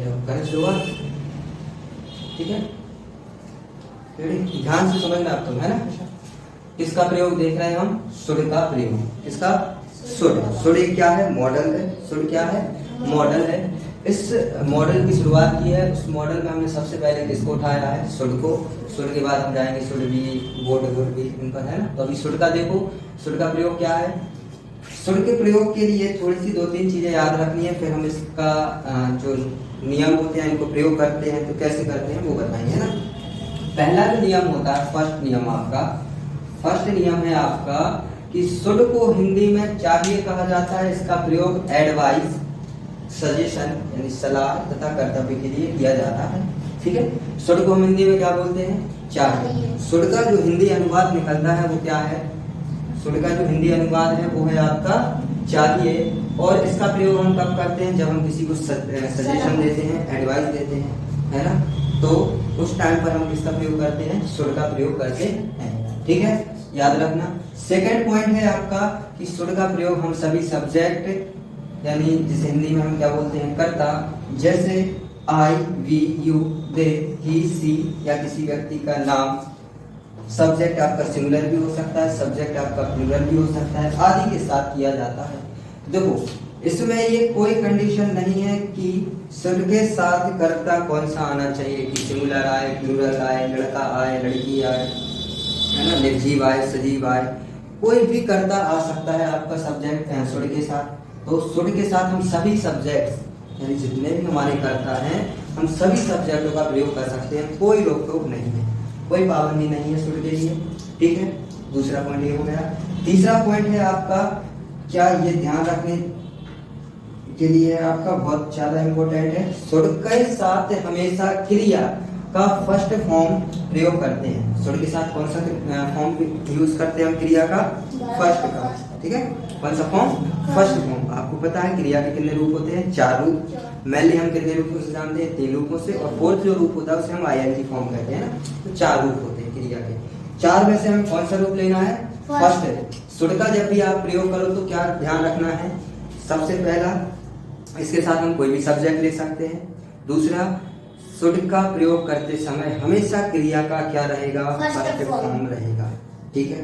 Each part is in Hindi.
चलो करें शुरुआत। ठीक है, ध्यान से समझना आप तुम, है ना। किसका प्रयोग देख रहे हैं हम? शुड का प्रयोग। किसका? शुड। शुड क्या है? मॉडल है। शुड क्या है? मॉडल है। इस मॉडल की शुरुआत की है, उस मॉडल में हमने सबसे पहले किसको उठाया है? शुड को। शुड के बाद हम जाएंगे शुड भी, वुड, वुड भी, इन पर, है ना। तो अभी शुड का देखो, शुड का प्रयोग क्या है। शुड के प्रयोग के लिए थोड़ी सी 2-3 चीजें याद रखनी है, फिर हम इसका जो नियम होते हैं इनको प्रयोग करते हैं तो कैसे करते हैं वो बताएंगे, ना। पहला जो नियम होता है, फर्स्ट नियम आपका, फर्स्ट नियम है आपका कि शुड को हिंदी में चाहिए कहा जाता है। इसका प्रयोग एडवाइस, सजेशन यानी सलाह तथा कर्तव्य के लिए किया जाता है। ठीक है, शुड को हम हिंदी में क्या बोलते हैं? चाहिए। शुड का जो हिंदी अनुवाद निकलता है वो क्या है? शुड का जो हिंदी अनुवाद है वो है आपका चाहिए। और इसका प्रयोग हम कब करते हैं? जब हम किसी को सजेशन देते हैं, एडवाइस देते हैं, है ना, तो उस टाइम पर हम किसका प्रयोग करते हैं? शुड का प्रयोग करते हैं। ठीक है, याद रखना। सेकंड पॉइंट है आपका कि शुड का प्रयोग हम सभी सब्जेक्ट यानी जिसे हिंदी में हम क्या बोलते हैं? कर्ता, जैसे आई, वी, यू, दे, ही, सी या किसी व्यक्ति का नाम। सब्जेक्ट आपका सिंगुलर भी हो सकता है, सब्जेक्ट आपका प्लूरल भी हो सकता है, आदि के साथ किया जाता है। देखो, इसमें ये कोई कंडीशन नहीं है कि शुड के साथ कर्ता कौन सा आना चाहिए, कि सिंगुलर आए, प्लूरल आए, लड़का आए, लड़की आए, है ना, निर्जीव आए, सजीव आए, कोई भी कर्ता आ सकता है आपका सब्जेक्ट शुड के साथ। तो शुड के साथ हम सभी सब्जेक्ट यानी जितने भी हमारे कर्ता हैं हम सभी सब्जेक्टों का प्रयोग कर सकते हैं, कोई रोक टोक नहीं है, कोई पाबंदी नहीं है शुड के लिए। ठीक है, दूसरा पॉइंट ये हो गया। तीसरा पॉइंट है आपका, क्या ये ध्यान रखने के लिए आपका बहुत ज्यादा इंपॉर्टेंट है, शुड के साथ हमेशा क्रिया का फर्स्ट फॉर्म प्रयोग करते हैं। शुड के साथ कौन सा फॉर्म यूज करते हैं हम? क्रिया का फर्स्ट का। ठीक है, कौन सा फॉर्म? First form. आपको पता है क्रिया के कितने रूप होते हैं? 4 रूप। मेनली हम कितने रूपों से जानते हैं? 3 रूपों से। और फोर्थ जो रूप होता है उसे हम आईएनजी फॉर्म कहते हैं, ना। तो 4 रूप होते हैं क्रिया के। 4 में से हमें कौन सा रूप लेना है? फर्स्ट। शुड का जब भी आप प्रयोग करो तो क्या ध्यान रखना है? सबसे पहला, इसके साथ हम कोई भी सब्जेक्ट ले सकते हैं। दूसरा, शुड का प्रयोग करते समय हमेशा क्रिया का क्या रहेगा? फर्स्ट फॉर्म रहेगा। ठीक है,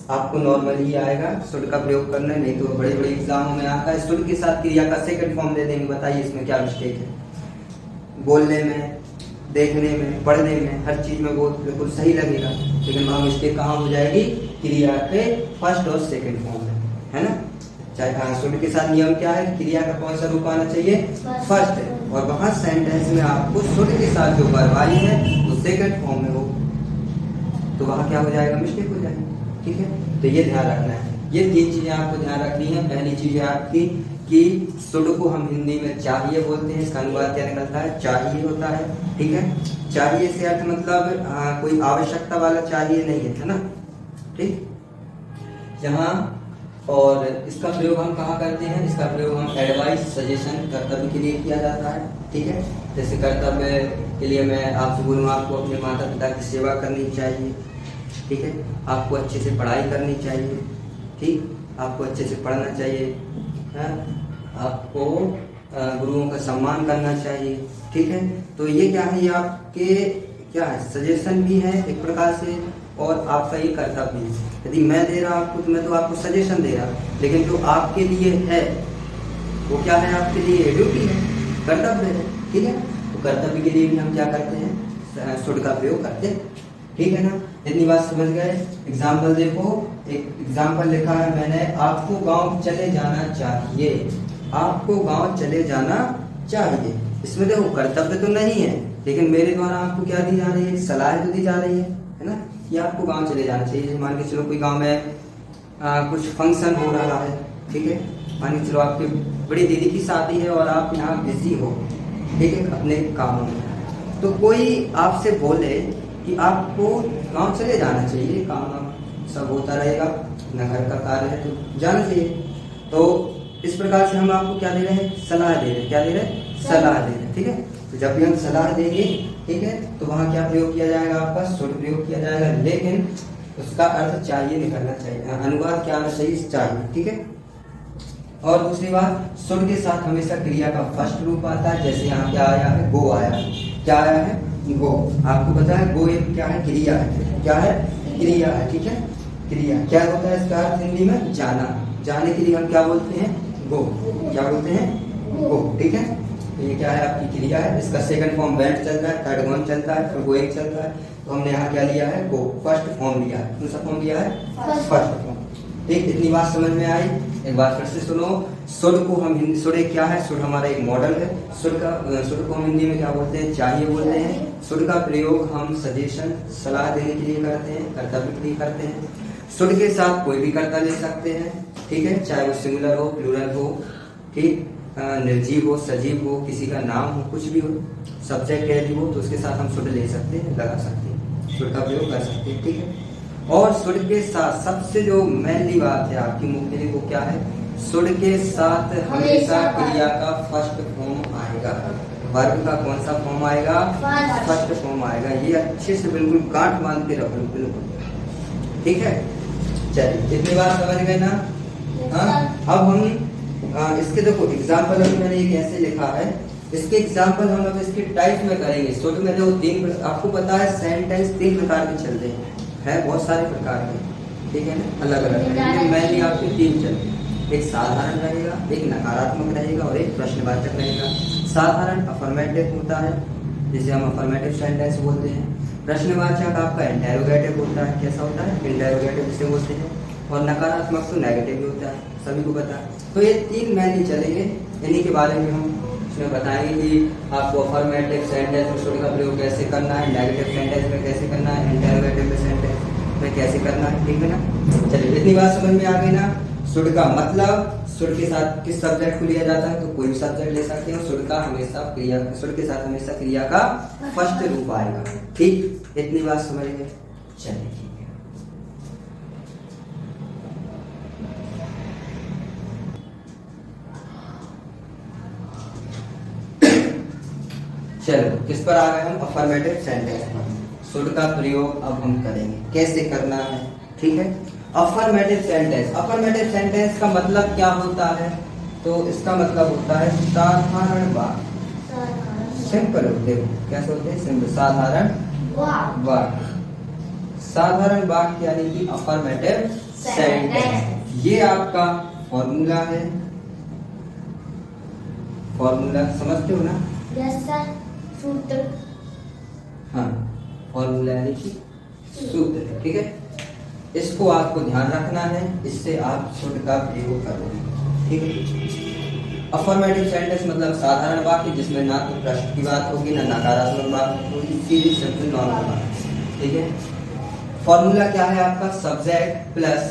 आपको नॉर्मली आएगा शुड का प्रयोग करना, नहीं तो बड़े बड़े एग्जामों में आता है शुड के साथ क्रिया का सेकंड फॉर्म दे देंगे। बताइए इसमें क्या मिस्टेक है? बोलने में, देखने में, पढ़ने में, हर चीज में वो बिल्कुल सही लगेगा, लेकिन वहां मिस्टेक कहाँ हो जाएगी? क्रिया के फर्स्ट और सेकंड फॉर्म में, है ना। चाहे शुड के साथ नियम क्या है? क्रिया का कौन सा रूप आना चाहिए? फर्स्ट। और वहां सेंटेंस में आपको शुड के साथ जो वर्ब आई है वो सेकंड फॉर्म में हो, तो वहां क्या हो जाएगा? मिस्टेक हो जाएगी। ठीक है, तो ये ध्यान रखना है। ये 3 चीजें आपको ध्यान रखनी है। पहली चीज है आपकी कि शुड को हम हिंदी में चाहिए बोलते हैं, इसका अनुवाद क्या निकलता है? चाहिए होता है। ठीक है, चाहिए से अर्थ मतलब कोई आवश्यकता वाला चाहिए नहीं है, है ना। ठीक, यहाँ और इसका प्रयोग हम कहाँ करते हैं? इसका प्रयोग हम एडवाइस, सजेशन, कर्तव्य के लिए किया जाता है। ठीक है, जैसे कर्तव्य के लिए मैं आपसे बोलूँ, आपको अपने माता पिता की सेवा करनी चाहिए। ठीक है, आपको अच्छे से पढ़ाई करनी चाहिए। ठीक, आपको अच्छे से पढ़ना चाहिए, है? आपको गुरुओं का सम्मान करना चाहिए। ठीक है, तो ये क्या है? ये आपके क्या है? सजेशन भी है एक प्रकार से, और आपका ये कर्तव्य है। यदि मैं दे रहा आपको तो मैं तो आपको सजेशन दे रहा, लेकिन जो आपके लिए है वो क्या है? आपके लिए ड्यूटी है, कर्तव्य है। ठीक है, तो कर्तव्य के लिए भी हम क्या करते हैं? शुड का प्रयोग करते हैं। ठीक है ना, इतनी बात समझ गए। एग्जाम्पल देखो, एक एग्जाम्पल लिखा है मैंने, आपको गांव चले जाना चाहिए। आपको गांव चले जाना चाहिए, इसमें देखो कर्तव्य तो नहीं है, लेकिन मेरे द्वारा आपको क्या दी जा रही है? सलाह तो दी जा रही है ना, कि आपको गांव चले जाना चाहिए। मान के चलो कोई गांव में कुछ फंक्शन हो रहा है। ठीक है, मान के चलो आपकी बड़ी दीदी की शादी है और आप यहाँ बिजी हो, ठीक है, अपने कामों में, तो कोई आपसे बोले कि आपको गांव चले जाना चाहिए, काम सब होता रहेगा, न घर का कार्य है तो जाना चाहिए। तो इस प्रकार से हम आपको क्या दे रहे हैं? सलाह दे रहे हैं। क्या दे रहे हैं? सलाह दे रहे हैं। ठीक है, तो जब भी हम सलाह देंगे, ठीक है, तो वहाँ क्या प्रयोग किया जाएगा? आपका शुड प्रयोग किया जाएगा, लेकिन उसका अर्थ चाहिए निकलना चाहिए, अनुवाद क्या आना चाहिए? चाहिए। ठीक है, और दूसरी बात, शुड के साथ हमेशा क्रिया का फर्स्ट रूप आता है। जैसे यहाँ क्या आया है, गो आया है। क्या आया है, गो। आपको पता है गो एक क्या है, क्रिया है। क्या है, क्रिया है, ठीक है। क्रिया क्या होता है इसका अर्थ हिंदी में, जाना। जाने के लिए हम क्या बोलते हैं, गो। क्या बोलते हैं, गो, ठीक है। ये क्या है, आपकी क्रिया है। इसका सेकंड फॉर्म वेंट चल रहा है, थर्ड वन चल रहा है, फिर गोइंग चल रहा है। तो हमने यहाँ क्या लिया है, गो, फर्स्ट फॉर्म लिया है। कौन सा फॉर्म लिया है, फर्स्ट फॉर्म। ठीक, इतनी बात समझ में आई। एक बार फिर से सुनो। शुड को हम हिंदी, शुड क्या है, शुड हमारा एक मॉडल है। शुड को हम हिंदी में क्या बोलते हैं, चाहिए बोलते हैं। शुड का प्रयोग हम सजेशन, सलाह देने के लिए करते हैं, कर्तव्य के लिए करते हैं। शुड के साथ कोई भी कर्ता ले सकते हैं, ठीक है, चाहे वो सिंगुलर हो, प्लूरल हो, ठीक, निर्जीव हो, सजीव हो, किसी का नाम हो, कुछ भी हो, सब्जेक्ट यदि हो तो उसके साथ हम शुड ले सकते हैं, लगा सकते हैं, शुड का प्रयोग कर सकते हैं, ठीक है। और शुड के साथ सबसे जो मेनली बात है आपकी मुख्य, वो क्या है, शुड के साथ हमेशा क्रिया का फर्स्ट फॉर्म आएगा। वर्ब का कौन सा फॉर्म आएगा, फर्स्ट फॉर्म आएगा। ये अच्छे से बिल्कुल गांठ बांध के रखो, बिल्कुल, ठीक है। चलिए, इतनी बात समझ गए ना। हाँ, अब हम इसके देखो एग्जाम्पल मैंने ये कैसे लिखा है, इसके एग्जाम्पल हम अब इसके टाइप में करेंगे। शुड में जो तीन, आपको पता है सेंटेंस तीन प्रकार के चलते हैं, है बहुत सारे प्रकार के, ठीक है ना, अलग अलग। मेनली आपके तीन चलते हैं, एक साधारण रहेगा, एक नकारात्मक रहेगा और एक प्रश्नवाचक रहेगा। साधारण अफर्मेटिव होता है, जिसे हम अफर्मेटिव सेंटेंस बोलते हैं। प्रश्नवाचक आपका इंटेरोगेटिव होता है। कैसा होता है, इंटेरोगेटिव जिसे बोलते हैं। और नकारात्मक तो नेगेटिव होता है, सभी को पता है। तो ये तीन मेनली चलेंगे, इन्हीं के बारे में हम इसमें बताएंगे कि आपको अफर्मेटिव सेंटेंस में शुड का प्रयोग कैसे करना है, नेगेटिव सेंटेंस में कैसे करना है, इंटेरोगेटिव सेंटेंस में कैसे करना है, ठीक है ना। चलिए, इतनी बात समझ में आ गई ना। शुड का मतलब, शुड के साथ किस सब्जेक्ट को लिया जाता है, तो कोई भी सब्जेक्ट ले सकते हैं। शुड का हमेशा क्रिया, शुड के साथ हमेशा क्रिया का फर्स्ट रूप आएगा, ठीक। इतनी बात समझ गए, चलिए ठीक है। चलो, किस पर आ गए हम, अफर्मेटिव सेंटेंस पर। शुड का प्रयोग अब हम करेंगे, कैसे करना है, ठीक है। अफर्मेटिव सेंटेंस, अफर्मेटिव सेंटेंस का मतलब क्या होता है, तो इसका मतलब होता है साधारण वाक्य। सिंपल होते हैं, कैसे होते हैं, सिंपल, साधारण वाक्य। साधारण वाक्य यानी कि अफर्मेटिव सेंटेंस। ये आपका फॉर्मूला है, फॉर्मूला समझते हो ना, यस सर, सूत्र। हाँ, फॉर्मूला यानी कि सूत्र है, ठीक है। इसको आपको ध्यान रखना है, इससे आप शुड का प्रयोग करोगे, ठीक है। अफर्मेटिव सेंटेंस मतलब साधारण वाक्य जिसमें ना तो प्रश्न की बात होगी, ना नकारात्मक बात होगी, सीधी सिंपल नॉर्मल बात, ठीक है। फॉर्मूला क्या है आपका, subject plus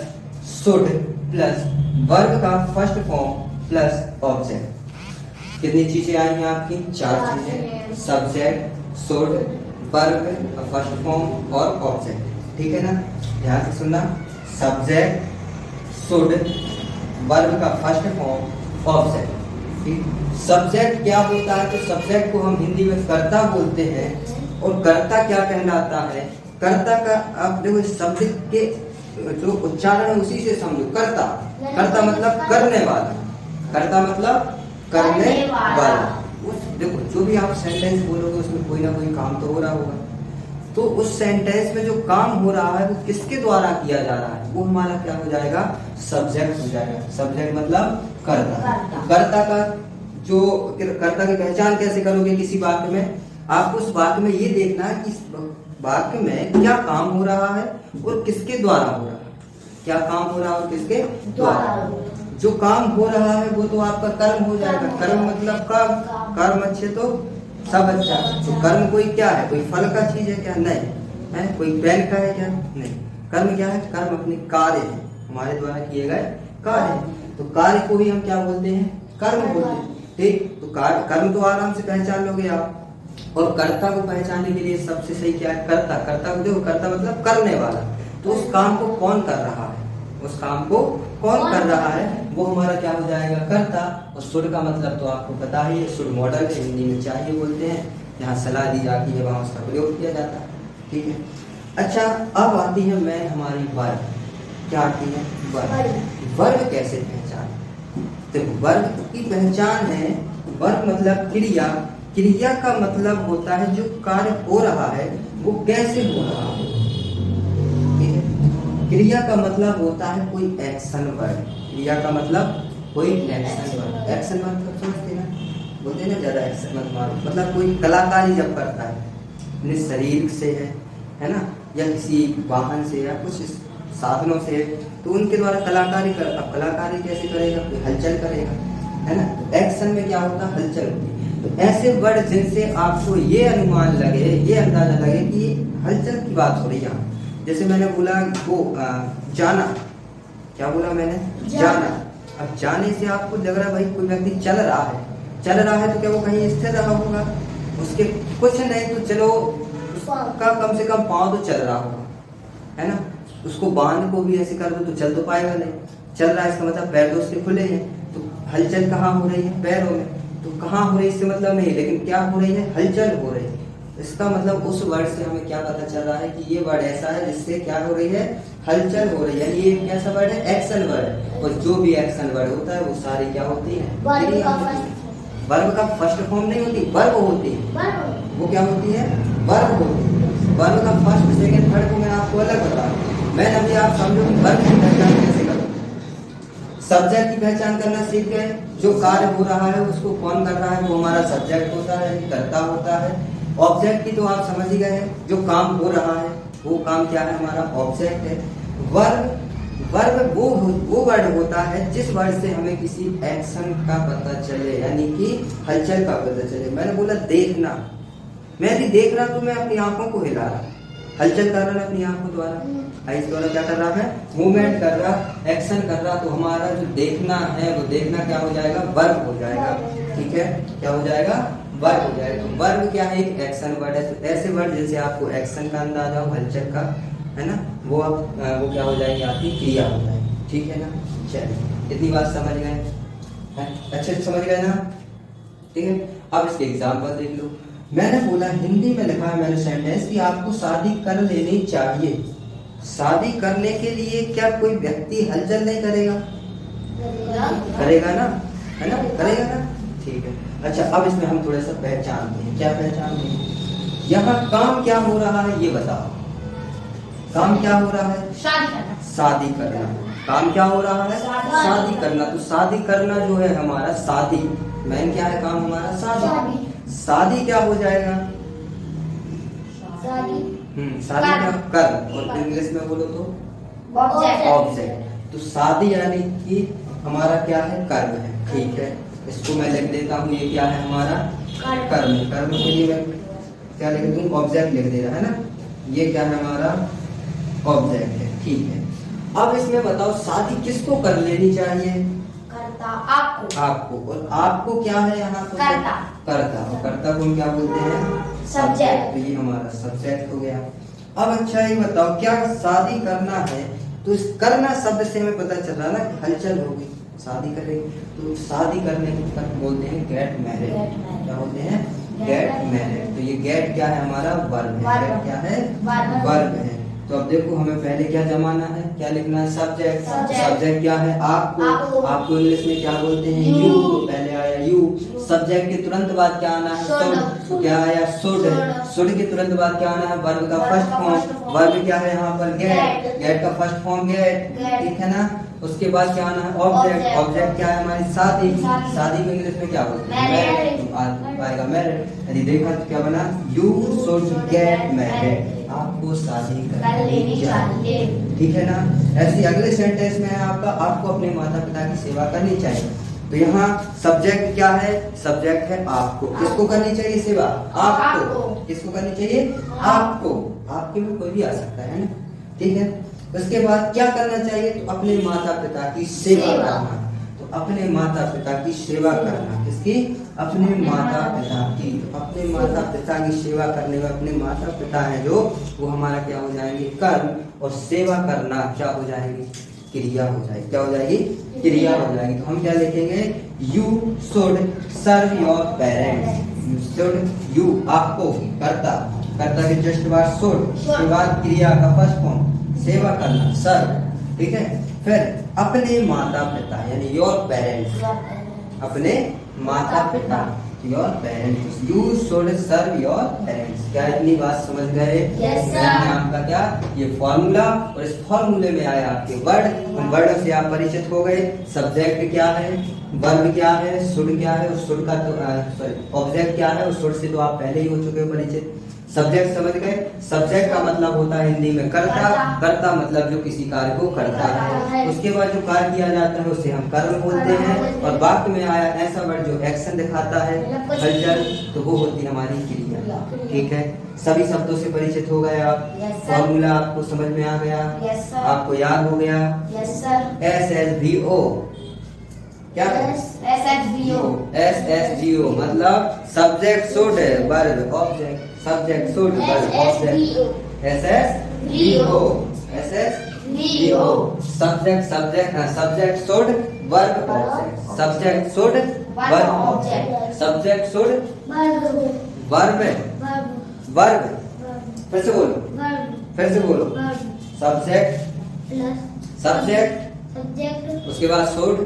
should plus verb का फर्स्ट फॉर्म प्लस ऑब्जेक्ट। कितनी चीजें आई हैं आपकी, चार चीजें, subject, should, verb, first form और ऑब्जेक्ट, ठीक है ना। ध्यान से सुनना, सब्जेक्ट, शुड, वर्ब का फर्स्ट फॉर्म, ऑब्जेक्ट, ठीक। सब्जेक्ट क्या होता है, तो सब्जेक्ट को हम हिंदी में कर्ता बोलते हैं। और कर्ता क्या कहलाता है, कर्ता का आप देखो शब्द के जो उच्चारण है उसी से समझो, कर्ता। कर्ता मतलब करने वाला, कर्ता मतलब करने वाला। उस देखो जो भी आप सेंटेंस बोलोगे उसमें कोई ना कोई काम तो हो रहा होगा, तो उस सेंटेंस में जो काम हो रहा है वो किसके द्वारा किया जा रहा है, वो हमारा क्या हो जाएगा, सब्जेक्ट हो जाएगा। सब्जेक्ट मतलब कर्ता। कर्ता का जो, कर्ता की पहचान कैसे करोगे किसी वाक्य में, आपको उस वाक्य में ये देखना है कि वाक्य में क्या काम हो रहा है और किसके द्वारा हो रहा है, क्या काम हो रहा है और किसके द्वारा। जो काम हो रहा है वो तो आपका कर्म हो जाएगा। कर्म मतलब कर्म, कर्म अच्छे तो सब अच्छा। तो कर्म कोई क्या है, कोई फल का चीज है क्या, नहीं है, कोई पेन का है क्या, नहीं। कर्म क्या है, कर्म अपने कार्य है, हमारे द्वारा किए गए कार्य है। तो कार्य को ही हम क्या बोलते हैं, कर्म बोलते हैं, ठीक। तो कर्म तो आराम से पहचान लोगे आप। और कर्ता को पहचानने के लिए सबसे सही क्या है, कर्ता। कर्ता को देखो, कर्ता मतलब करने वाला। तो उस काम को कौन कर रहा है, उस काम को कौन कर रहा है, वो हमारा क्या हो जाएगा, कर्ता। और शुड का मतलब तो आपको पता ही है, शुड मॉडल है, हिंदी में चाहिए बोलते हैं, जहाँ सलाह दी जाती है वहां उसका प्रयोग किया जाता है, ठीक है। अच्छा, अब आती है मैं हमारी वर्ब, क्या आती है, वर्ब। वर्ब कैसे पहचान, तो वर्ब की पहचान है, वर्ब मतलब क्रिया, क्रिया का मतलब होता है जो कार्य हो रहा है वो कैसे हो रहा है, ठीक है। क्रिया का मतलब होता है कोई एक्शन वर्ड, क्रिया का मतलब कोई एक्शन वर्ड, एक्शन वर्ड तो समझते हैं ना, बोलते हैं ना ज्यादा एक्शन मत मारो, मतलब कोई कलाकारी जब करता है अपने शरीर से है ना, या किसी वाहन से या कुछ साधनों से, तो उनके द्वारा कलाकारी कर, अब कलाकारी कैसे करेगा, कोई हलचल करेगा, है ना। तो एक्शन में क्या होता है, हलचल होती है। तो ऐसे वर्ड जिनसे आपको ये अनुमान लगे, ये अंदाजा लगे कि हलचल की बात हो रही है यहाँ, जैसे मैंने बोला वो जाना, क्या बोला मैंने, जाना। अब जाने से आपको लग रहा है भाई कोई व्यक्ति चल रहा है, चल रहा है तो क्या वो कहीं स्थिर रहा होगा, उसके कुछ नहीं तो चलो उसका कम से कम पाँव तो चल रहा होगा, है ना। उसको बांध को भी ऐसे कर दो तो चल तो पाएगा नहीं, चल रहा है इसका मतलब पैर तो उसके खुले हैं, तो हलचल कहाँ हो रही है, पैरों में। तो कहाँ हो रही है इससे मतलब नहीं, लेकिन क्या हो रही है, हलचल हो रही है। इसका मतलब उस वर्ड से हमें क्या पता चल रहा है कि ये वर्ड ऐसा है जिससे क्या हो रही है, हलचल हो रही है, यानी ये कैसा वर्ड है, एक्शन वर्ड है। और जो भी एक्शन वर्ड होता है वो सारी क्या होती है, वर्ब का फर्स्ट फॉर्म नहीं होती, वर्ब होती है, वो क्या होती है, वर्ब होती है। वर्ब का फर्स्ट सेकंड थर्ड को मैं आपको अलग बता रहा हूँ, मैं अभी आप समझो कि वर्ब की पहचान कैसे करो। सब्जेक्ट की पहचान करना सीख गए, जो कार्य हो रहा है उसको कौन कर रहा है, वो हमारा सब्जेक्ट होता है, कर्ता होता है। ऑब्जेक्ट की तो आप समझ ही गए हैं, जो काम हो रहा है वो काम क्या है, हमारा ऑब्जेक्ट है। वर्ब वर्ब वो वर्ड होता है जिस वर्ड से हमें किसी एक्शन का पता चले, यानी कि हलचल का पता चले। मैंने बोला देखना, मैं भी देख रहा तो मैं अपनी आंखों को हिला रहा, हलचल कर रहा अपनी आंखों द्वारा, इस द्वारा क्या कर रहा है, मूवमेंट कर रहा, एक्शन कर रहा। तो हमारा जो देखना है वो देखना क्या हो जाएगा, वर्ब हो जाएगा, ठीक है, क्या हो जाएगा, वर्ब हो जाएगा। तो वर्ब क्या है, एक एक्शन वर्ड है। तो ऐसे वर्ड जिनसे आपको एक्शन का अंदाजा हो, हलचल का, है ना, वो वो क्या हो जाएगी, आपकी क्रिया हो जाएगी, ठीक है ना। चलिए इतनी बात समझ गए, अच्छे से समझ गए ना, ठीक है। अब इसके एग्जाम्पल देख लो। मैंने बोला हिंदी में लिखा है मैंने सेंटेंस कि आपको शादी कर लेनी चाहिए। शादी करने के लिए क्या कोई व्यक्ति हलचल नहीं करेगा, करेगा ना, है ना, करेगा ना, ठीक है। अच्छा अब इसमें हम थोड़ा सा पहचानते हैं, क्या पहचानते हैं, यहाँ काम क्या हो रहा है ये बताओ, काम क्या हो रहा है, शादी करना, शादी करना। काम क्या हो रहा है, शादी करना। तो शादी करना जो है हमारा, शादी मेन क्या है काम हमारा, शादी। शादी क्या हो जाएगा, शादी का कर्म, और इंग्लिश में बोलो तो ऑब्जेक्ट। तो शादी यानी कि हमारा क्या है, कर्म है, ठीक है। इसको मैं लिख देता हूँ, ये क्या है हमारा कर्म। कर्म के लिए मैं क्या लिख दूँ, ऑब्जेक्ट लिख दे रहा है ना, ये क्या है हमारा ऑब्जेक्ट है, ठीक है। अब इसमें बताओ शादी किसको कर लेनी चाहिए, करता, आपको, और आपको क्या है यहाँ तो करता, और कर्ता को हम क्या बोलते हैं, सब्जेक्ट। तो ये हमारा सब्जेक्ट हो गया। अब अच्छा ये बताओ क्या शादी करना है, तो इस करना शब्द से हमें पता चल रहा ना कि हलचल होगी, शादी करेंगे। तो शादी करने को बोलते हैं गेट मैरिड, क्या बोलते हैं, गेट मैरिड। तो ये गेट क्या है हमारा, वर्ब है, गेट क्या है, वर्ब है। तो अब देखो हमें पहले क्या जमाना है, क्या लिखना है, सब्जेक्ट। सब्जेक्ट क्या है, आपको इंग्लिश में क्या बोलते हैं, यू। तो पहले आया यू, सब्जेक्ट के तुरंत बाद क्या आना है, शुड। तो क्या आया, शुड। शुड के तुरंत बाद क्या आना है, वर्ब का फर्स्ट फॉर्म। वर्ब क्या है यहाँ पर, गेट। गेट का फर्स्ट फॉर्म गेट, ठीक है ना। उसके बाद क्या आना है, ऑब्जेक्ट। ऑब्जेक्ट क्या है हमारी, शादी। शादी को इंग्लिश में क्या बोलते हैं, मैरिड। आएगा मैरिड। यदि देखा तो क्या बना, यू शुड गेट मैरिड, आपको शादी कर लेनी चाहिए, ठीक है ना। ऐसी अगले सेंटेंस में है आपका, आपको अपने माता पिता की सेवा करनी चाहिए। तो यहाँ सब्जेक्ट क्या है, सब्जेक्ट है आपको। किसको करनी चाहिए सेवा, आपको। किसको करनी चाहिए, आपको। आपके में कोई भी आ सकता है ना, ठीक है। उसके बाद क्या करना चाहिए, तो अपने माता पिता की सेवा करना। तो अपने माता पिता की सेवा करना, किसकी, अपने माता पिता की। तो अपने माता पिता की सेवा करने में अपने माता पिता है जो, वो हमारा क्या हो जाएंगे, कर्म। और सेवा करना क्या हो जाएगी, क्रिया हो जाएगी, क्या हो जाएगी, क्रिया हो जाएगी। तो हम क्या लिखेंगे, you should serve your parents. You should, you आपको, कर्ता, कर्ता के जस्ट बाद शुड, उसके बाद क्रिया का फर्स्ट फॉर्म सेवा करना, सर्व, ठीक है। फिर अपने माता पिता यानी योर पेरेंट्स, अपने माता पिता your parents, you should serve your parents. क्या इतनी बात समझ गए? Yes, sir। आपका क्या ये फॉर्मूला, और इस फॉर्मूले में आए आपके वर्ड, उन वर्ड से आप परिचित हो गए। सब्जेक्ट क्या है, वर्ब क्या है, शुड क्या है, उस शुड का तो ऑब्जेक्ट क्या है, उस शुड से तो आप पहले ही हो चुके हो परिचित। सब्जेक्ट समझ गए? सब्जेक्ट का मतलब होता है हिंदी में कर्ता, कर्ता मतलब जो किसी कार्य को करता है। उसके बाद जो कार्य किया जाता है उसे हम कर्म बोलते हैं। और वाक्य में आया ऐसा वर्ड जो एक्शन दिखाता है, हलचल, तो वो होती है हमारी क्रिया। ठीक है, सभी शब्दों से परिचित हो गए आप। फॉर्मूला आपको समझ में आ गया, आपको याद हो गया। SSVO क्या है? SSVO मतलब subject should verb object, subject should verb object. SSVO subject should verb object, subject should verb object, subject should verb verb. फिर से बोलो, फिर से बोलो। सब्जेक्ट सब्जेक्ट उसके बाद शुड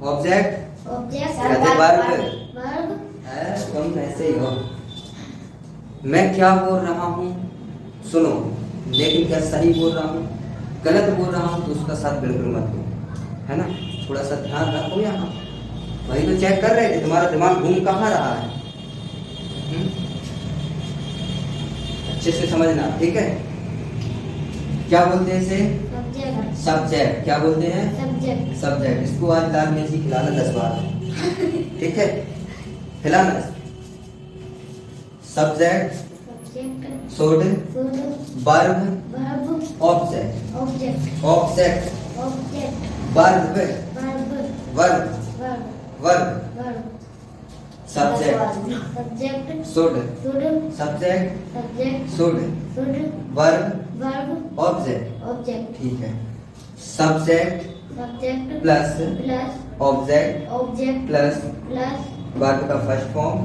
ऑब्जेक्ट वर्ब। तुम ऐसे ही हो। मैं क्या बोल रहा हूँ सुनो, लेकिन क्या सही बोल रहा हूँ, गलत बोल रहा हूँ तो उसका साथ बिल्कुल मत दो, है ना। थोड़ा सा ध्यान रखो यहाँ, वही तो चेक कर रहे थे तुम्हारा दिमाग घूम कहाँ रहा है। अच्छे से समझना, ठीक है। क्या बोलते हैं इसे? सब्जेक्ट। क्या बोलते हैं? सब्जेक्ट। इसको आज दाल मिर्ची खिलाना 10 बार, ठीक है, खिलाना। Subject should verb object, object verb verb subject should, subject should verb object. ठीक है, subject plus object plus verb का फर्स्ट फॉर्म,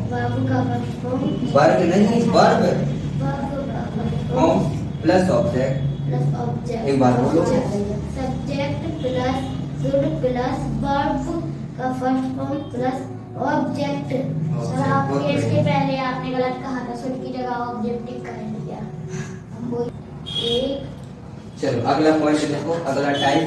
वर्ब नहीं वर्ब फॉर्म प्लस ऑब्जेक्ट। एक बार बोलो। Subject plus should plus verb का first form plus object. Sir आप इसके पहले आपने गलत कहा था, शुड की जगह ऑब्जेक्टिव कर दिया। हम बोल चलो अगला पॉइंट देखो, अगला टाइप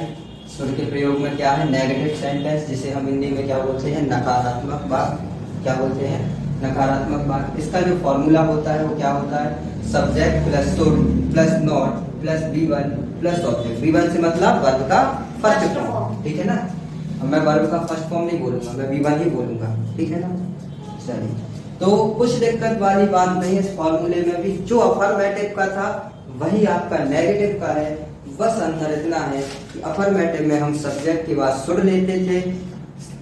शुड के प्रयोग में क्या है? नेगेटिव सेंटेंस, जिसे हम हिंदी में क्या बोलते हैं? नकारात्मक वाक्य। क्या बोलते हैं? नकारात्मक वाक्य। इसका जो फॉर्मूला होता है वो क्या होता है? Subject plus should plus not plus V1 plus object. V1 से मतलब वर्ब का फर्स्ट फॉर्म, ठीक है ना। अब मैं वर्ब का फर्स्ट फॉर्म नहीं बोलूंगा, मैं V1 ही बोलूंगा, ठीक है ना। चलिए, तो कुछ दिक्कत वाली बात नहीं है इस फॉर्मूले में भी। जो अफर्मेटिव का था वही आपका नेगेटिव का है। बस अंतर इतना है कि अफर्मेटिव में हम सब्जेक्ट के बाद शुड लेते थे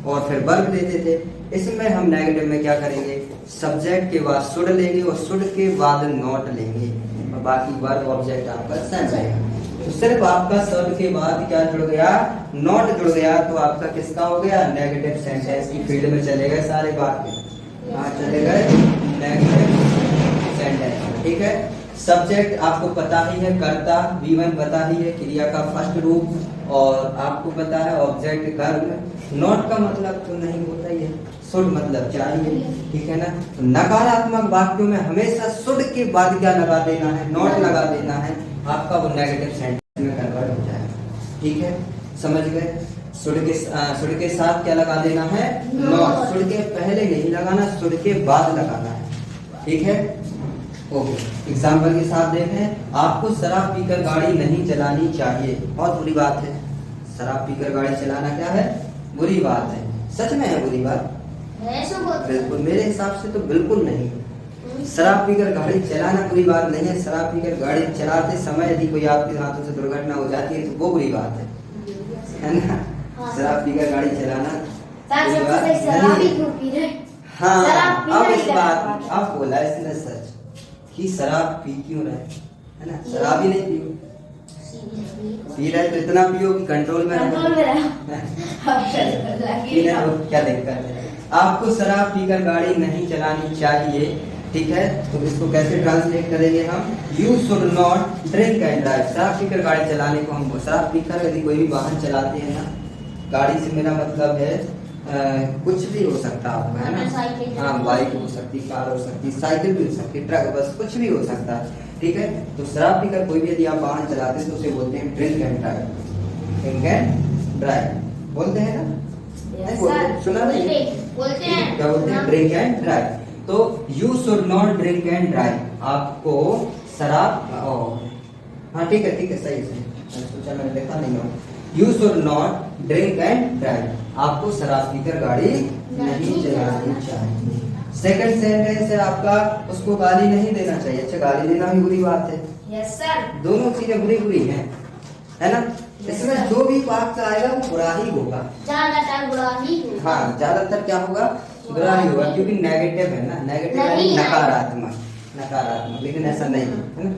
और फिर वर्ब लेते थे। इसमें हम नेगेटिव में क्या करेंगे? सब्जेक्ट के बाद शुड लेंगे और शुड के बाद नॉट लेंगे और बाकी वर्ब ऑब्जेक्ट आपका सेम रहेगा। तो सिर्फ आपका शुड के बाद क्या जुड़ गया? नॉट जुड़ गया, तो आपका किसका हो गया? नेगेटिव सेंटेंस की फील्ड में चले गए सारे वाक्य। हाँ, चले गए नेगेटिव सेंटेंस, ठीक है। सब्जेक्ट आपको पता ही है कर्ता, V1 पता ही है क्रिया का फर्स्ट रूप, और आपको पता है ऑब्जेक्ट कर्म। नॉट का मतलब तो नहीं होता ही है, शुड मतलब चाहिए, ठीक है ना। तो नकारात्मक वाक्यों में हमेशा शुड के बाद क्या लगा देना है? नॉट लगा देना है, आपका वो नेगेटिव सेंटेंस में कन्वर्ट हो जाएगा, ठीक है। समझ गए? शुड के साथ क्या लगा देना है? नॉट। शुड के पहले नहीं लगाना, शुड के बाद लगाना है, ठीक है। ओके, एग्जाम्पल के साथ देखें। आपको शराब पीकर गाड़ी नहीं चलानी चाहिए, बहुत बुरी बात है। शराब पीकर गाड़ी चलाना क्या है? बुरी बात है। सच में है बुरी बात? बिल्कुल, मेरे हिसाब से तो बिल्कुल नहीं। शराब पीकर गाड़ी चलाना बुरी बात नहीं है। शराब पीकर गाड़ी चलाते समय यदि कोई आपके हाथों से दुर्घटना हो जाती है तो वो बुरी बात है ना। शराब पीकर गाड़ी चलाना बुरी बात नहीं। हाँ, अब इस बात अब बोला इसने सच कि शराब पी क्यों रहे, है ना। शराब ही नहीं पियो, पी रहे तो इतना पियो कि कंट्रोल में रहो। क्या दिक्कत है? आपको शराब पीकर गाड़ी नहीं चलानी चाहिए, ठीक है, तो इसको कैसे ट्रांसलेट करेंगे हम? You should not drink and drive. शराब पीकर गाड़ी चलाने को हम, शराब पीकर यदि कोई भी वाहन चलाते हैं ना, गाड़ी से मेरा मतलब है कुछ भी हो सकता है आपका, है ना? हाँ, बाइक हो सकती, कार हो सकती, साइकिल भी हो सकती, ट्रक, बस कुछ भी हो सकता है, ठीक है। तो शराब पीकर कोई भी यदि आप वाहन चलाते हैं तो उसे बोलते हैं drink and drive. Drink and drive बोलते हैं ना? सुना नहीं? बोलते हैं। क्या बोलते हैं? Drink and drive. तो you should not drink and drive, आपको शराब, हाँ ठीक है सही से सोचा, मैंने देखा नहीं हो। You should not drink and drive, आपको शराब पीकर गाड़ी नहीं चलानी चाहिए। सेकंड सेंटेंस है आपका, उसको गाली नहीं देना चाहिए। अच्छा, गाली देना भी बुरी बात है। Yes sir. दोनों चीजें बुरी बुरी हैं, है ना? इसमें जो भी वाक्य आएगा वो बुरा ही होगा, ज्यादातर बुरा ही होगा। हाँ, ज्यादातर क्या होगा? बुरा ही होगा, क्योंकि नेगेटिव है ना, नेगेटिव यानी नकारात्मक, नकारात्मक। लेकिन ऐसा नहीं है ना।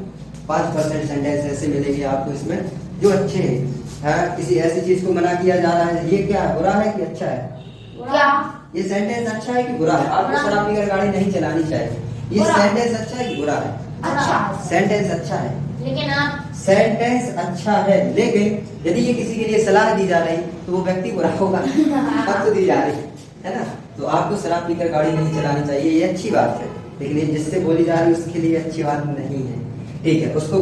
5% सेंटेंस ऐसे मिलेंगे आपको इसमें जो अच्छे हैं। हाँ, किसी ऐसी चीज को मना किया जा रहा है, ये क्या है? बुरा है कि अच्छा है? क्या ये सेंटेंस अच्छा है कि बुरा है? आपको शराब पीकर गाड़ी नहीं चलानी चाहिए, ये सेंटेंस अच्छा है कि बुरा है? अच्छा। सेंटेंस अच्छा है, लेकिन आप सेंटेंस अच्छा है, लेकिन यदि ये किसी के लिए सलाह दी जा रही तो वो व्यक्ति बुरा होगा। अब तो दी जा रही है ना, तो आपको शराब पीकर गाड़ी नहीं चलानी चाहिए, ये अच्छी बात है। लेकिन ये जिससे बोली जा रही है उसके लिए अच्छी बात नहीं है, ठीक है। उसको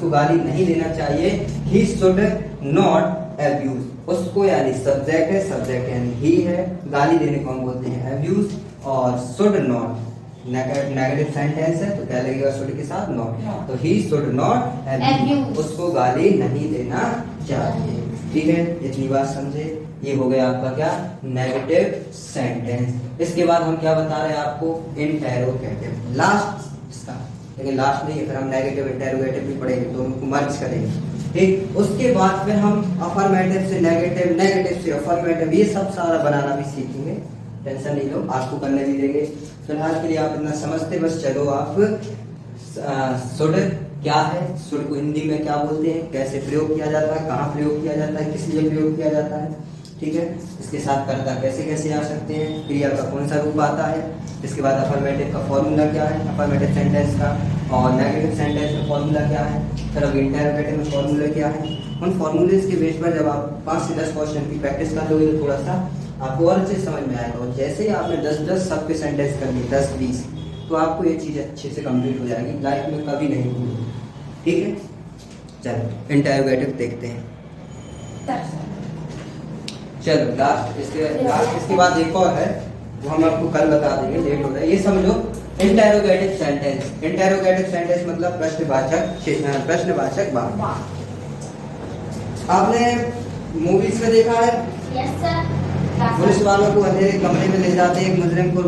गाली नहीं देना चाहिए। ही शुड नॉट अब्यूज, उसको यानी सब्जेक्ट है, सब्जेक्ट यानी ही है, गाली देने को हम बोलते हैं अब्यूज। और शुड नॉट नेगेटिव सेंटेंस है तो क्या लगेगा शुड के साथ? नॉट। तो ही शुड नॉट अब्यूज, उसको गाली नहीं देना चाहिए, ठीक है। इतनी बात समझे? ये हो गया आपका क्या? Negative sentence. इसके बाद हम क्या बता रहे हैं आपको? इंटेरोगेटिव, लास्ट इसका, लेकिन लास्ट नहीं है, फिर हम नेगेटिव इंटेरोगेटिव भी पढ़ेंगे, दोनों को मर्ज करेंगे, ठीक। उसके बाद फिर हम अफर्मेटिव से नेगेटिव, नेगेटिव से अफर्मेटिव, ये सब सारा बनाना भी सीखेंगे। टेंशन नहीं लो, आपको करने भी देंगे। फिलहाल के लिए आप इतना समझते बस चलो। आप शुड क्या है, शुड को हिंदी में क्या बोलते हैं, कैसे प्रयोग किया जाता है, कहाँ प्रयोग किया जाता है, किस लिए प्रयोग किया जाता है, ठीक है। इसके साथ कर्ता कैसे कैसे आ सकते हैं, क्रिया का कौन सा रूप आता है। इसके बाद अफर्मेटिव का फॉर्मूला क्या है, अफर्मेटिव सेंटेंस का, और नेगेटिव सेंटेंस का फॉर्मूला क्या है, फिर अब इंटरोगेटिव में फॉर्मूला क्या है। उन फॉर्मूलेज के बेस पर जब आप 5 से 10 क्वेश्चन की प्रैक्टिस कर लोगे तो थोड़ा सा आपको और अच्छे समझ में आएगा। और जैसे ही आपने 10-10 सबके सेंटेंस कर लिए, 10-20, तो आपको ये चीज़ अच्छे से कंप्लीट हो जाएगी, लाइफ में कभी नहीं भूलोगे, ठीक है। चलो इंटरोगेटिव देखते हैं। चलो लास्ट, इसके बाद एक और है, वो हम आपको कल बता देंगे, लेट हो रहा है। ये समझो इंटरोगेटिव सेंटेंस। इंटरोगेटिव सेंटेंस मतलब प्रश्नवाचक वाक्य। आपने मूवीज में देखा है? Yes sir. पुलिस वालों को अंधेरे कमरे में ले जाते हैं एक मुजरिम को,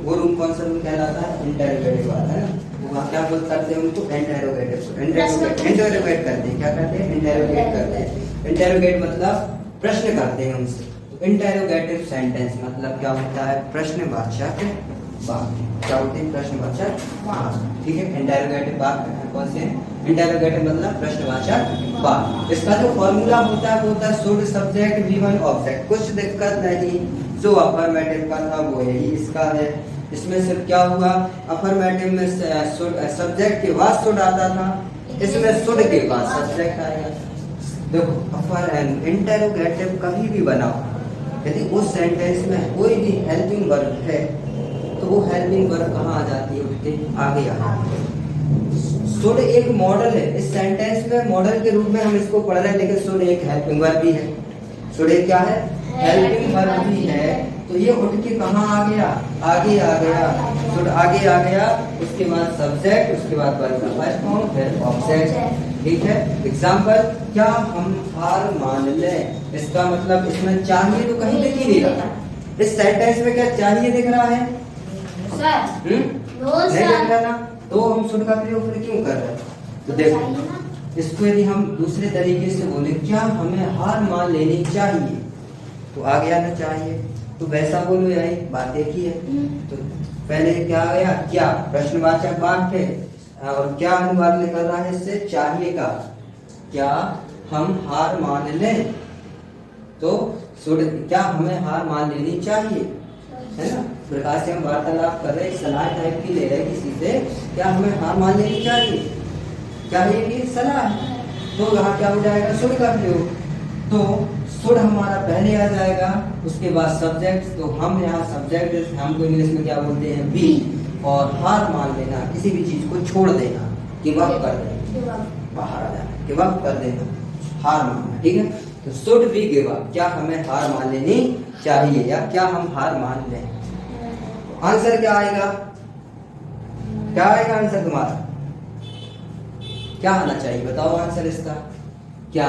वो रूम कौन सा रूम कहलाता है? इंटरोगेटिव वाला, है ना। वहाँ क्या बोल करते हैं उनको? इंटरोगेटिव, इंटरोगेट करते हैं। क्या करते हैं? इंटरोगेट करते हैं। इंटरोगेट मतलब प्रश्न करते हैं उनसे। इंटरोगेटिव सेंटेंस मतलब क्या होता है? प्रश्नवाचक वाक्य। क्या होते हैं? प्रश्नवाचक वाक्य, ठीक है। इंटरोगेटिव वाक्य कौन से हैं? इंटरोगेटिव मतलब प्रश्नवाचक वाक्य। इसका जो फॉर्मूला होता है वो होता है शुड सब्जेक्ट वी1 ऑब्जेक्ट। कुछ दिक्कत नहीं, जो अफर्मेटिव का था वो यही इसका है। इसमें सिर्फ क्या हुआ, अफर्मेटिव में सब्जेक्ट के बाद शुड आता था, इसमें शुड के बाद सब्जेक्ट आएगा। देखो इंटरोगेटिव कहीं भी बनाओ, यदि उस सेंटेंस में कोई भी हेल्पिंग वर्ब है तो वो हेल्पिंग वर्ब कहाँ आ जाती है? उठ के आगे आ जाती है। शुड एक मॉडल है, इस सेंटेंस में मॉडल के रूप में हम इसको पढ़ रहे हैं, लेकिन शुड एक हेल्पिंग वर्ब भी है। शुड एक क्या है? हेल्पिंग वर्ब भी है। तो ये उठ के कहाँ आ गया? आगे आ गया। शुड आगे आ गया, उसके बाद सब्जेक्ट, उसके बाद वर्ब का फर्स्ट फॉर्म, फिर ऑब्जेक्ट, ठीक है। एग्जाम्पल, क्या हम हार मान लें? इसका मतलब इसमें चाहिए तो कहीं दिख ही नहीं रहा। इस सेंटेंस में क्या चाहिए दिख रहा है? सर नहीं दिख रहा ना, तो हम शुड का प्रयोग फिर क्यों कर रहे हैं? तो देखो, इसको यदि हम दूसरे तरीके से बोले, क्या हमें हार मान लेनी चाहिए, तो आ गया ना चाहिए, तो वैसा बोलो, यही बात एक ही है। तो पहले क्या आ गया? क्या प्रश्नवाचक वाक्य, और क्या अनुवाद कर रहा है इससे? चाहिए का। क्या हम हार मान लें, तो शुड क्या हमें हार मान लेनी चाहिए, है ना। प्रकार से हम वार्तालाप कर रहे हैं, सलाह टाइप की ले रहे हैं किसी से, क्या हमें हार मान लेनी चाहिए? क्या ये सलाह है? तो यहाँ क्या हो जाएगा? शुड का प्रयोग। तो शुड हमारा पहले आ जाएगा, उसके बाद सब्जेक्ट। तो हम यहाँ सब्जेक्ट हमको इंग्लिश में क्या बोलते हैं? बी। और हार मान लेना, किसी भी चीज को छोड़ देना, गिव अप कर देना, बाहर आ जाना, गिव अप कर देना, हार मानना। ठीक है, तो शुड वी गिव अप, क्या हमें हार मान लेनी चाहिए या क्या हम हार मान लें? आंसर क्या आएगा? क्या आएगा आंसर तुम्हारा? क्या आना चाहिए बताओ आंसर इसका? क्या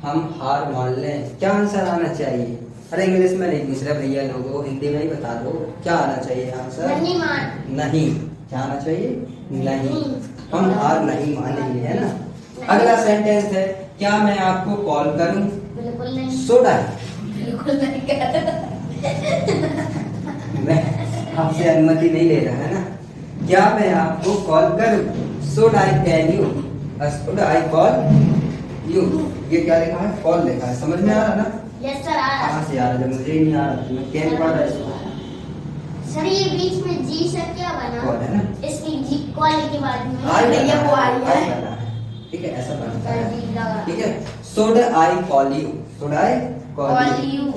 हम हार मान लें? क्या आंसर आना चाहिए? अरे इंग्लिश में नहीं पूछ रहे भैया लोगों, हिंदी में ही बता दो, क्या आना चाहिए आंसर? नहीं मान। नहीं, क्या आना चाहिए? नहीं, हम हार नहीं मानेंगे, है ना। अगला सेंटेंस है, क्या मैं आपको कॉल करूं? बिल्कुल नहीं। Should I? बिल्कुल नहीं कहता। मैं आपसे अनुमति नहीं ले रहा, है ना। क्या मैं आपको कॉल करूं? Should I tell you? Should I call you? ये क्या लिखा है? कॉल लिखा है, समझ में आ रहा ना? यस सर, आ रहा कहाँ से आ रहा है? मुझे ही नहीं आ रहा, मैं कैन पढ़ रहा इसको। सर। ये बीच में जी से क्या बना? कॉल है ना, इसकी जी कॉल के बाद में आई ये वो आई बना है। है, ठीक है, ऐसा बनता है। जी लगा। ठीक है, should I call you? Should I call Call you? you।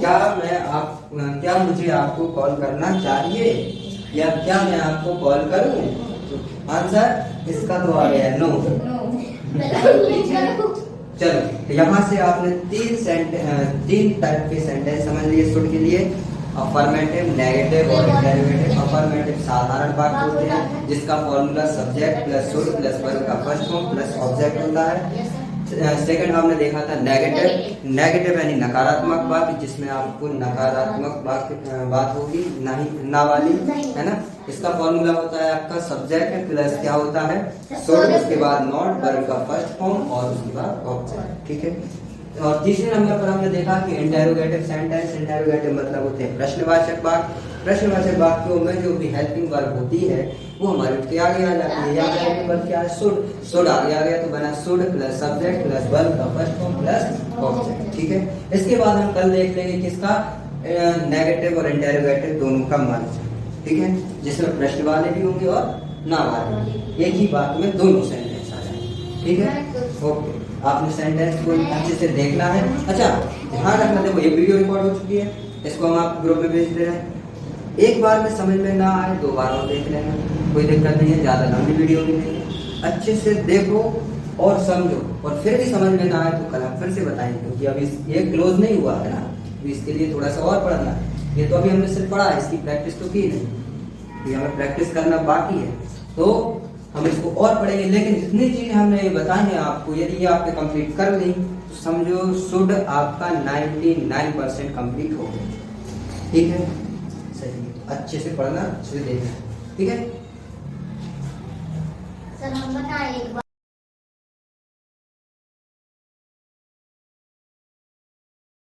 क्या मुझे आपको कॉल करना चाहिए या क्या मैं आपको कॉल करूं? तो आंसर इसका तो आ गया नो। चलो, तो यहाँ से आपने तीन टाइप के सेंटेंस समझ लिए शुड के लिए। अफर्मेटिव, नेगेटिव और इंटरोगेटिव। अफर्मेटिव साधारण वाक्य होते हैं जिसका formula subject plus should plus verb का फर्स्ट फॉर्म प्लस ऑब्जेक्ट होता है। सेकंड हमने देखा था नेगेटिव। नेगेटिव यानी नकारात्मक वाक्य, जिसमें आपको नकारात्मक वाक्य बात होगी, नहीं ना वाली, है ना। इसका फॉर्मूला होता है आपका सब्जेक्ट प्लस क्या होता है? शुड, उसके बाद नॉट, वर्ब का फर्स्ट फॉर्म और उसके बाद ऑब्जेक्ट। ठीक है, और तीसरे नंबर पर हमने देखा कि इंटेरोगेटिव सेंटेंस। इंटेरोगेटिव मतलब होते हैं प्रश्नवाचक वाक्य। प्रश्नवाचक वाक्यों में जो भी हेल्पिंग वर्ब होती है वो हमारे के आगे आ जाती है। यहाँ हेल्पिंग वर्ब क्या है? शुड। शुड आगे आ गया तो बना should plus subject plus verb का फर्स्ट फॉर्म प्लस ऑब्जेक्ट। ठीक है, इसके बाद हम कल देख लेंगे किसका? नेगेटिव और इंटेरोगेटिव दोनों का मर्ज। ठीक है, जिसमें प्रश्न वाले भी होंगे और ना वाले, एक ही बात में दोनों सेंटेंस आ जाएंगे। ठीक है, ओके। आपने सेंटेंस को अच्छे से देखना है। अच्छा, ध्यान रखना, देखो ये वीडियो रिकॉर्ड हो चुकी है, इसको हम आप ग्रुप में भेज दे रहे हैं। एक बार में समझ में ना आए 2 बार और देख लेना, कोई दिक्कत नहीं है, ज्यादा लंबी वीडियो भी नहीं है। अच्छे से देखो और समझो, और फिर भी समझ में ना आए तो कल हम फिर से बताएंगे, क्योंकि अभी ये क्लोज नहीं हुआ है ना, तो इसके लिए थोड़ा सा और पढ़ना है। ये तो अभी हमने सिर्फ पढ़ा है, इसकी प्रैक्टिस तो की नहीं, ये हमें प्रैक्टिस करना बाकी है, तो हम इसको और पढ़ेंगे। लेकिन जितनी चीजें हमने बताई हैं आपको, यदि ये आपने कंप्लीट कर ली तो समझो शुड आपका 99% कंप्लीट हो गया। ठीक है, सही, अच्छे से पढ़ना, अच्छे से देखना। ठीक है।